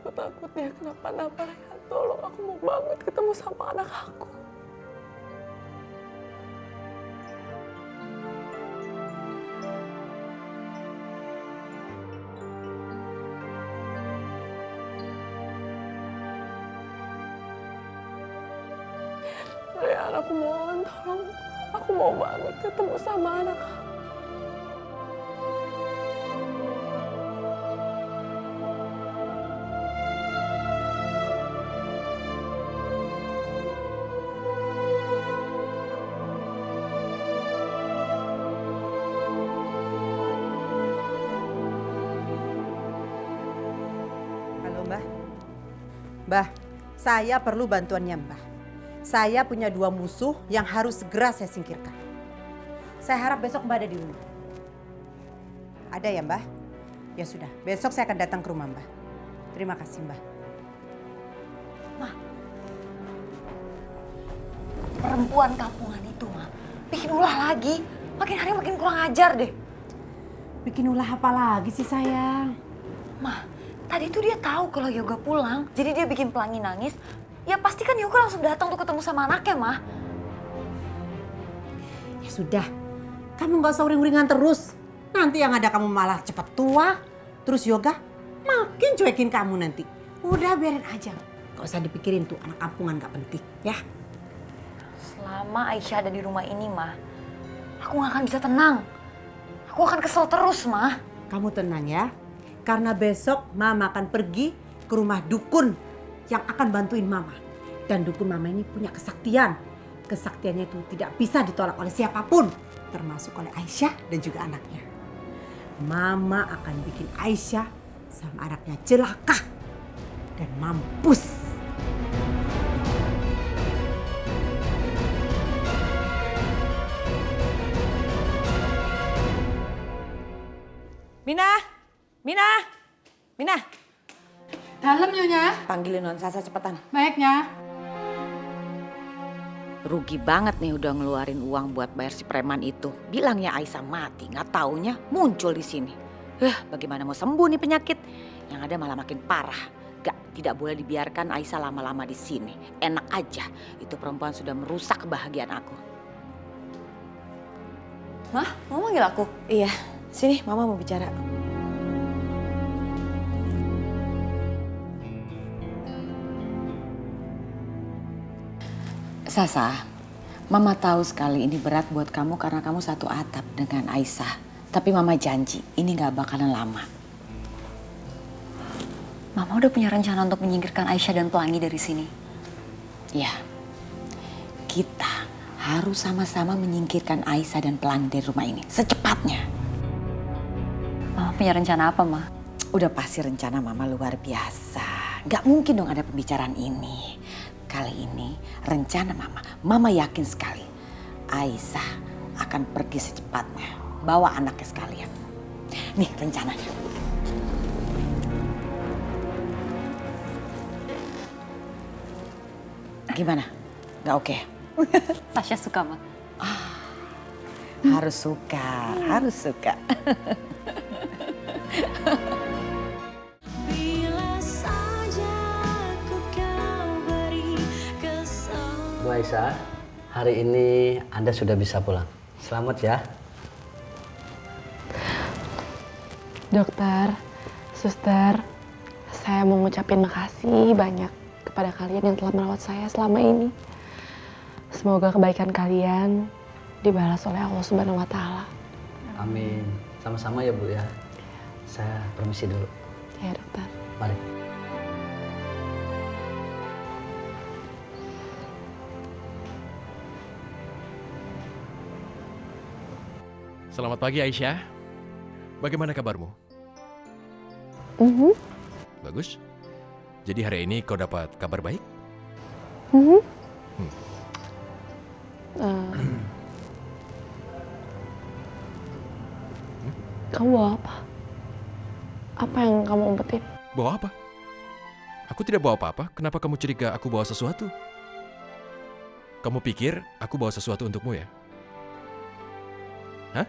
A: Aku takut dia kenapa-napa, Rehan. Tolong, aku mau banget ketemu sama anak aku. Rehan, aku mohon, tolong. Aku mau banget ketemu sama anak aku.
D: Halo Mbah. Mbah, saya perlu bantuannya Mbah. Saya punya 2 musuh yang harus segera saya singkirkan. Saya harap besok Mbah ada di rumah. Ada ya Mbah? Ya sudah, besok saya akan datang ke rumah Mbah. Terima kasih Mbah.
G: Perempuan kampungan itu, mah, bikin ulah lagi. Makin hari makin kurang ajar deh.
D: Bikin ulah apa lagi sih sayang?
G: Mah, tadi tuh dia tahu kalau Yoga pulang, jadi dia bikin Pelangi nangis. Ya pasti kan Yoga langsung datang tuh ketemu sama anaknya, Mah.
D: Ya sudah, kamu gak usah uring-uringan terus. Nanti yang ada kamu malah cepat tua. Terus Yoga makin cuekin kamu nanti. Udah biarin aja. Gak usah dipikirin tuh anak kampungan gak penting ya.
G: Selama Aisyah ada di rumah ini, Mah, aku gak akan bisa tenang. Aku akan kesel terus, Mah.
D: Kamu tenang ya. Karena besok Mama akan pergi ke rumah dukun yang akan bantuin Mama. Dan dukun Mama ini punya kesaktian. Kesaktiannya itu tidak bisa ditolak oleh siapapun. Termasuk oleh Aisyah dan juga anaknya. Mama akan bikin Aisyah sama anaknya celaka dan mampus.
C: Mina.
H: Dalam Nyonya.
C: Panggilin Non Sasa cepetan.
H: Baiknya.
C: Rugi banget nih udah ngeluarin uang buat bayar si preman itu. Bilangnya Aisyah mati, nggak taunya muncul di sini. Bagaimana mau sembuh nih penyakit? Yang ada malah makin parah. Tidak boleh dibiarkan Aisyah lama-lama di sini. Enak aja, itu perempuan sudah merusak kebahagiaan aku.
G: Mah, mau manggil aku?
C: Iya, sini Mama mau bicara. Sasa, Mama tahu sekali ini berat buat kamu karena kamu satu atap dengan Aisyah. Tapi Mama janji, ini gak bakalan lama.
G: Mama udah punya rencana untuk menyingkirkan Aisyah dan Pelangi dari sini.
C: Ya, kita harus sama-sama menyingkirkan Aisyah dan Pelangi dari rumah ini secepatnya.
G: Mama punya rencana apa, Ma?
C: Udah pasti rencana Mama luar biasa. Gak mungkin dong ada pembicaraan ini. Kali ini rencana Mama yakin sekali Aisyah akan pergi secepatnya. Bawa anaknya sekalian. Nih rencananya. Gimana? Gak oke?
G: Sasha suka, Ma.
C: Harus suka, harus suka.
L: Bu Aisyah, hari ini Anda sudah bisa pulang. Selamat ya.
M: Dokter, suster, saya mau ngucapin makasih banyak kepada kalian yang telah merawat saya selama ini. Semoga kebaikan kalian dibalas oleh Allah Subhanahu wa Ta'ala.
L: Amin. Sama-sama ya Bu ya. Saya permisi dulu.
M: Ya dokter.
L: Mari.
J: Selamat pagi Aisyah. Bagaimana kabarmu? Bagus. Jadi hari ini kau dapat kabar baik?
M: Kamu bawa apa? Apa yang kamu umpetin?
J: Bawa apa? Aku tidak bawa apa-apa. Kenapa kamu curiga aku bawa sesuatu? Kamu pikir aku bawa sesuatu untukmu ya? Hah?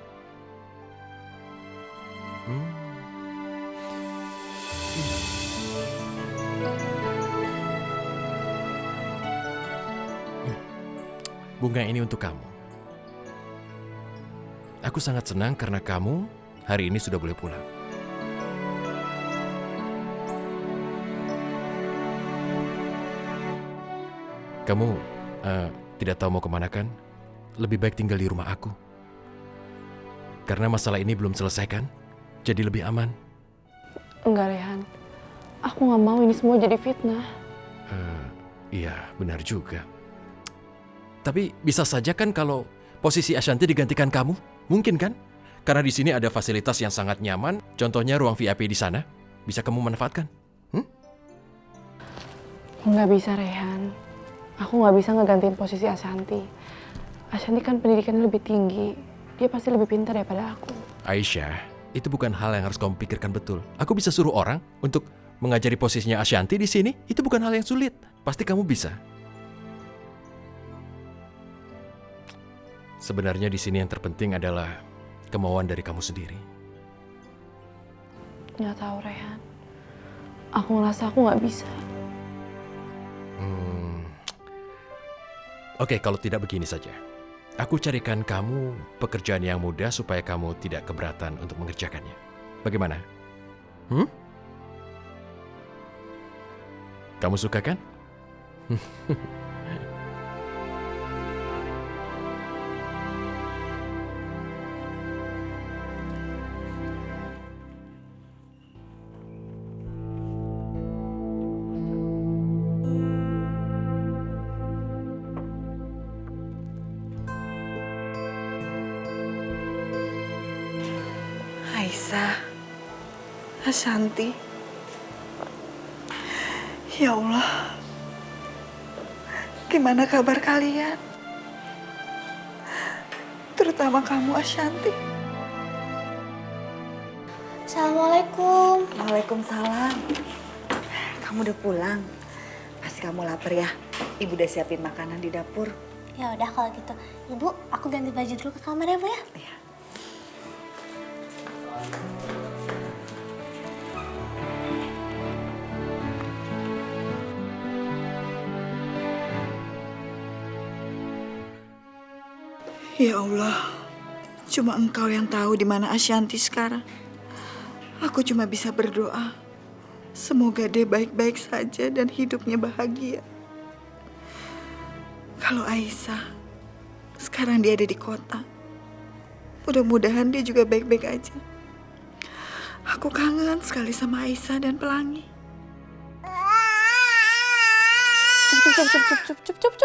J: bunga ini untuk kamu. Aku sangat senang karena kamu hari ini sudah boleh pulang. Kamu tidak tahu mau kemana kan? Lebih baik tinggal di rumah aku. Karena masalah ini belum selesai kan? Jadi lebih aman.
M: Enggak, Rehan. Aku nggak mau ini semua jadi fitnah.
J: Iya, benar juga. Tapi bisa saja kan kalau posisi Ashanti digantikan kamu? Mungkin kan? Karena di sini ada fasilitas yang sangat nyaman. Contohnya ruang VIP di sana. Bisa kamu manfaatkan.
M: Nggak bisa, Rehan. Aku nggak bisa ngegantiin posisi Ashanti. Ashanti kan pendidikannya lebih tinggi. Dia pasti lebih pintar daripada aku.
J: Aisyah, itu bukan hal yang harus kamu pikirkan betul. Aku bisa suruh orang untuk mengajari posisinya Ashanti di sini. Itu bukan hal yang sulit. Pasti kamu bisa. Sebenarnya di sini yang terpenting adalah kemauan dari kamu sendiri.
M: Nggak tahu, Rehan. Aku ngerasa aku nggak bisa.
J: Oke, kalau tidak begini saja. Aku carikan kamu pekerjaan yang mudah supaya kamu tidak keberatan untuk mengerjakannya. Bagaimana? Kamu suka kan?
A: Aisyah, Ashanti, ya Allah, gimana kabar kalian? Terutama kamu, Ashanti.
N: Assalamualaikum.
C: Waalaikumsalam. Kamu udah pulang? Pasti kamu lapar ya? Ibu udah siapin makanan di dapur.
N: Ya udah kalau gitu. Ibu, aku ganti baju dulu ke kamar ya, Bu ya?
C: Iya.
A: Ya Allah, cuma Engkau yang tahu di mana Ashanti sekarang. Aku cuma bisa berdoa. Semoga dia baik-baik saja dan hidupnya bahagia. Kalau Aisyah, sekarang dia ada di kota. Mudah-mudahan dia juga baik-baik aja. Aku kangen sekali sama Aisyah dan Pelangi.
O: Cup.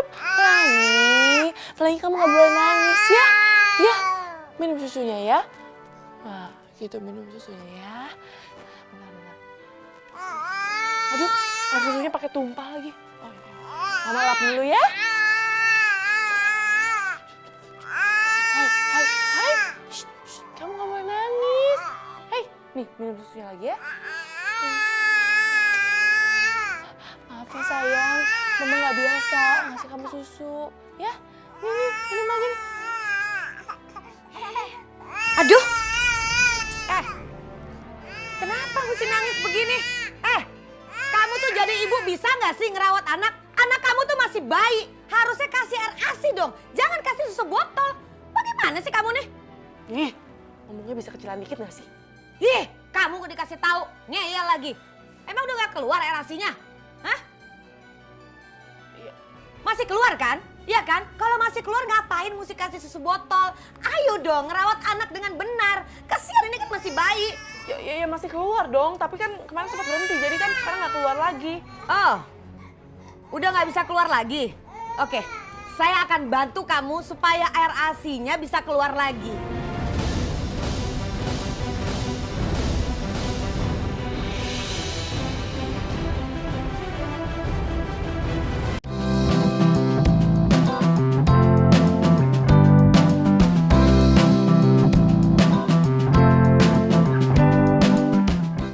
O: Pelangi kamu gak boleh nangis ya. Ya, minum susunya ya. Nah, gitu minum susunya ya. Bentar. Aduh, air susunya pakai tumpah lagi. Oh, iya. Mama lap dulu ya. Hai. Shh, kamu gak boleh nangis. Hei, nih minum susunya lagi ya. Maaf ya sayang, Mama gak biasa ngasih kamu susu. Ya, nih, minum lagi nih.
D: Aduh! Kenapa mesti nangis begini? Kamu tuh jadi ibu bisa nggak sih ngerawat anak? Anak kamu tuh masih bayi. Harusnya kasih air ASI dong. Jangan kasih susu botol. Bagaimana sih kamu nih?
O: Nih, ngomongnya bisa kecilan dikit gak sih?
D: Ih, kamu kok dikasih tahu ngeyel lagi. Emang udah nggak keluar air ASI-nya? Hah? Masih keluar kan? Iya kan? Kalau masih keluar ngapain mesti kasih susu botol? Ayo dong ngerawat anak dengan benar. Kasihan ini kan masih bayi.
O: Ya masih keluar dong, tapi kan kemarin sempat berhenti, jadi kan sekarang nggak keluar lagi.
D: Oh, udah nggak bisa keluar lagi? Oke, saya akan bantu kamu supaya air ASI-nya bisa keluar lagi.